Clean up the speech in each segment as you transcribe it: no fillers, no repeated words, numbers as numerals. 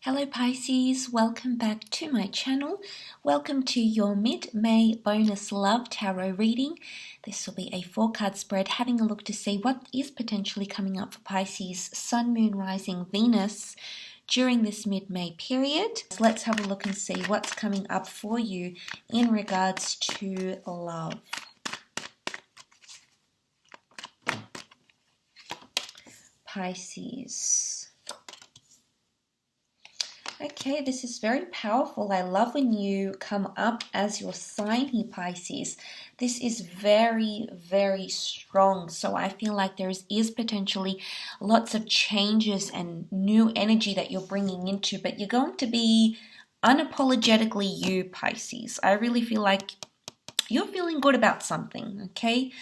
Hello Pisces, welcome back to my channel. Welcome to your mid-May bonus love tarot reading. This will be a 4-card spread having a look to see what is potentially coming up for Pisces, Sun, Moon, Rising, Venus during this mid-May period. So let's have a look and see what's coming up for you in regards to love. Pisces. Okay, this is very powerful. I love when you come up as your sign here, Pisces. This is very, very strong. So I feel like there is potentially lots of changes and new energy that you're bringing into, but you're going to be unapologetically you, Pisces. I really feel like you're feeling good about something, okay?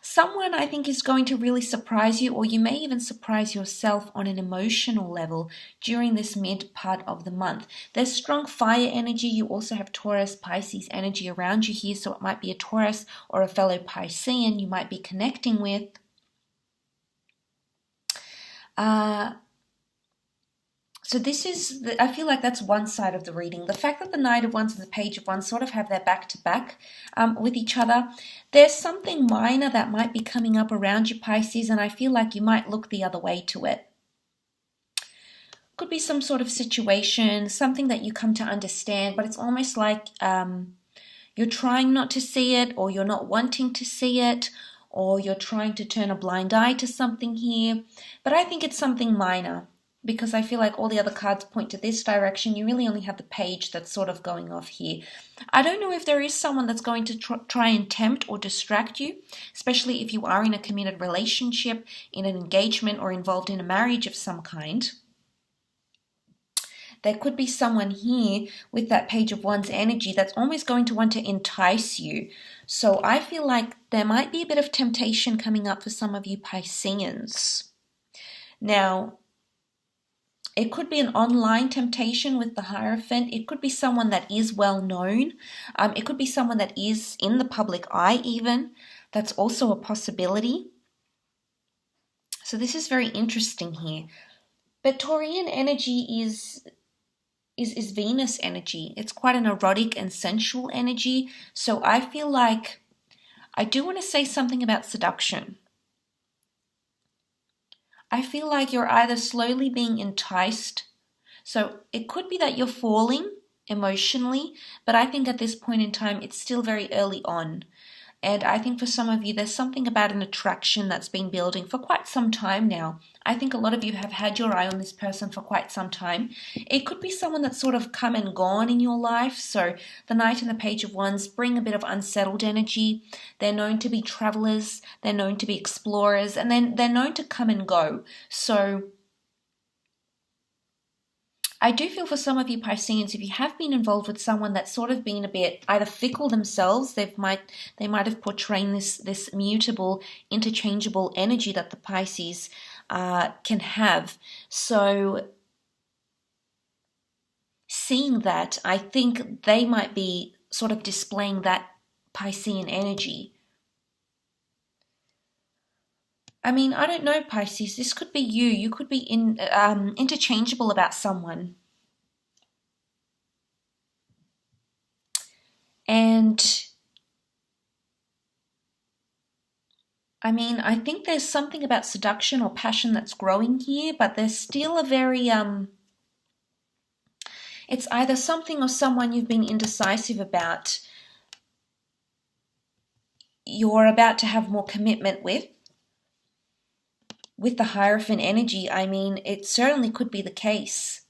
Someone I think is going to really surprise you, or you may even surprise yourself on an emotional level during this mid part of the month. There's strong fire energy. You also have Taurus, Pisces energy around you here, so it might be a Taurus or a fellow Piscean you might be connecting with. So this is, I feel like that's one side of the reading. The fact that the Knight of Wands and the Page of Wands sort of have their back-to-back with each other, there's something minor that might be coming up around you, Pisces, and I feel like you might look the other way to it. Could be some sort of situation, something that you come to understand, but it's almost like you're trying not to see it, or you're not wanting to see it, or you're trying to turn a blind eye to something here. But I think it's something minor, because I feel like all the other cards point to this direction. You really only have the Page that's sort of going off here. I don't know if there is someone that's going to try and tempt or distract you, especially if you are in a committed relationship, in an engagement, or involved in a marriage of some kind. There could be someone here with that Page of Wands energy that's almost going to want to entice you. So I feel like there might be a bit of temptation coming up for some of you Pisceans. Now, it could be an online temptation with the Hierophant. It could be someone that is well known. It could be someone that is in the public eye even. That's also a possibility. So this is very interesting here. But Taurian energy is Venus energy. It's quite an erotic and sensual energy. So I feel like I do want to say something about seduction. I feel like you're either slowly being enticed. So it could be that you're falling emotionally, but I think at this point in time, it's still very early on. And I think for some of you, there's something about an attraction that's been building for quite some time now. I think a lot of you have had your eye on this person for quite some time. It could be someone that's sort of come and gone in your life. So the Knight and the Page of Wands bring a bit of unsettled energy. They're known to be travelers. They're known to be explorers. And then they're known to come and go. So I do feel for some of you Pisceans, if you have been involved with someone that's sort of been a bit either fickle themselves, they might have portrayed this mutable, interchangeable energy that the Pisces can have. So seeing that, I think they might be sort of displaying that Piscean energy. I mean, I don't know, Pisces. This could be you. You could be interchangeable about someone. And I mean, I think there's something about seduction or passion that's growing here, but there's still a very, it's either something or someone you've been indecisive about. You're about to have more commitment with the Hierophant energy. I mean, it certainly could be the case.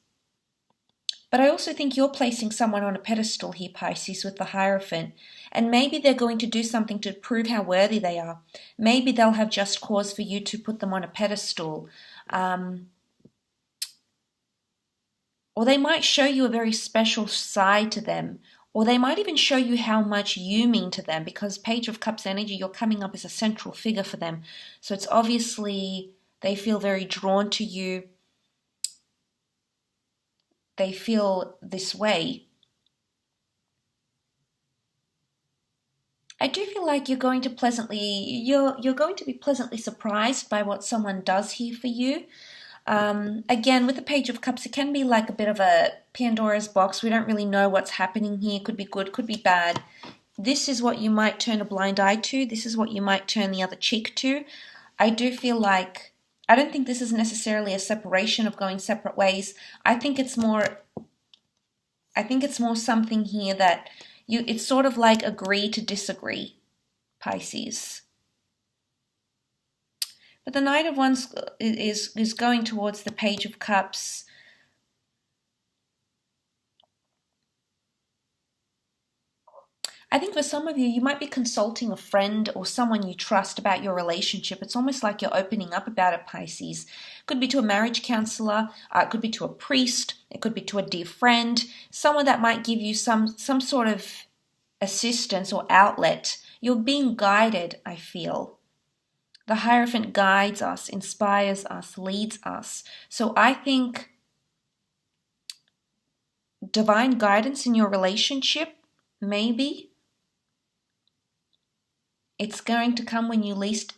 But I also think you're placing someone on a pedestal here, Pisces, with the Hierophant. And maybe they're going to do something to prove how worthy they are. Maybe they'll have just cause for you to put them on a pedestal. Or they might show you a very special side to them. Or they might even show you how much you mean to them, because Page of Cups energy, you're coming up as a central figure for them. So it's obviously they feel very drawn to you. They feel this way. I do feel like you're going to be pleasantly surprised by what someone does here for you. Again, with the Page of Cups, it can be like a bit of a Pandora's box. We don't really know what's happening here. Could be good, could be bad. This is what you might turn a blind eye to. This is what you might turn the other cheek to. I do feel like, I don't think this is necessarily a separation of going separate ways. I think it's more something here that it's sort of like agree to disagree, Pisces. But the Knight of Wands is going towards the Page of Cups. I think for some of you, you might be consulting a friend or someone you trust about your relationship. It's almost like you're opening up about it, Pisces. It could be to a marriage counselor. It could be to a priest. It could be to a dear friend. Someone that might give you some sort of assistance or outlet. You're being guided, I feel. The Hierophant guides us, inspires us, leads us. So I think divine guidance in your relationship, maybe. It's going to come when you least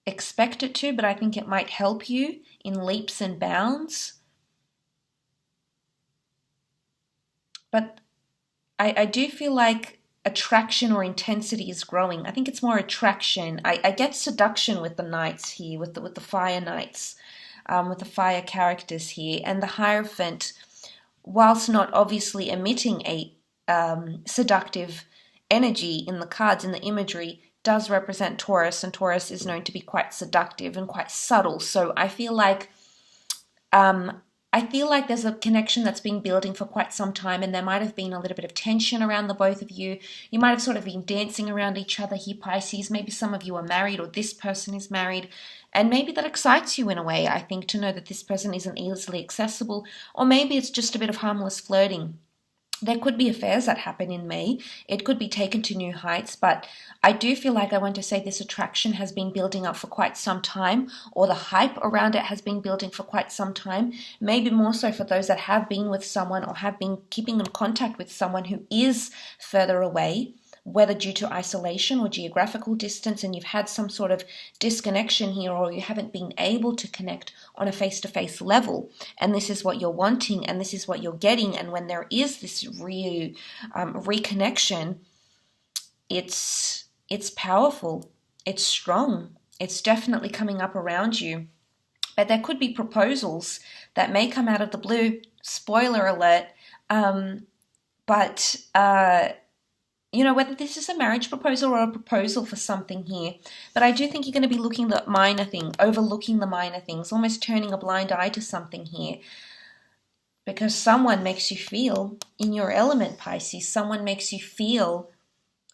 expect it to, but I think it might help you in leaps and bounds. But I do feel like attraction or intensity is growing. I think it's more attraction. I get seduction with the knights here, with the fire knights, with the fire characters here. And the Hierophant, whilst not obviously emitting a seductive energy in the cards, in the imagery, does represent Taurus, and Taurus is known to be quite seductive and quite subtle. So I feel like there's a connection that's been building for quite some time, and there might have been a little bit of tension around the both of you. You might have sort of been dancing around each other here, Pisces. Maybe some of you are married, or this person is married, and maybe that excites you in a way, I think, to know that this person isn't easily accessible, or maybe it's just a bit of harmless flirting. There could be affairs that happen in May. It could be taken to new heights, but I do feel like I want to say this attraction has been building up for quite some time, or the hype around it has been building for quite some time, maybe more so for those that have been with someone or have been keeping in contact with someone who is further away, whether due to isolation or geographical distance, and you've had some sort of disconnection here, or you haven't been able to connect on a face-to-face level, and this is what you're wanting, and this is what you're getting. And when there is this reconnection, it's powerful, it's strong, it's definitely coming up around you. But there could be proposals that may come out of the blue, spoiler alert, whether this is a marriage proposal or a proposal for something here. But I do think you're going to be looking at overlooking the minor things, almost turning a blind eye to something here. Because someone makes you feel in your element, Pisces. Someone makes you feel,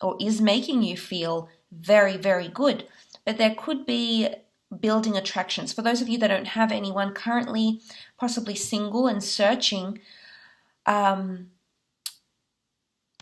or is making you feel, very, very good. But there could be building attractions. For those of you that don't have anyone currently, possibly single and searching,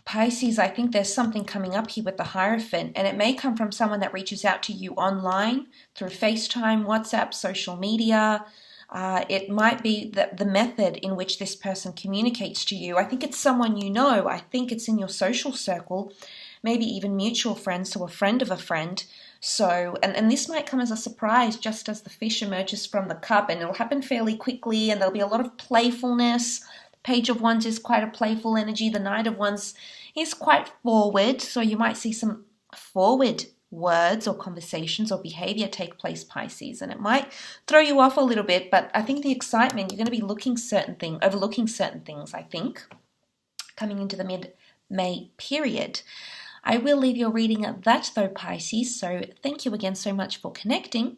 Pisces, I think there's something coming up here with the Hierophant, and it may come from someone that reaches out to you online through FaceTime, WhatsApp, social media. It might be the method in which this person communicates to you. I think it's someone you know. I think it's in your social circle, maybe even mutual friends, so a friend of a friend. So, and this might come as a surprise just as the fish emerges from the cup, and it'll happen fairly quickly, and there'll be a lot of playfulness. Page of Wands is quite a playful energy. The Knight of Wands is quite forward, so you might see some forward words or conversations or behavior take place, Pisces, and it might throw you off a little bit, but I think the excitement, you're going to be overlooking certain things, I think, coming into the mid-May period. I will leave your reading at that though, Pisces, so thank you again so much for connecting.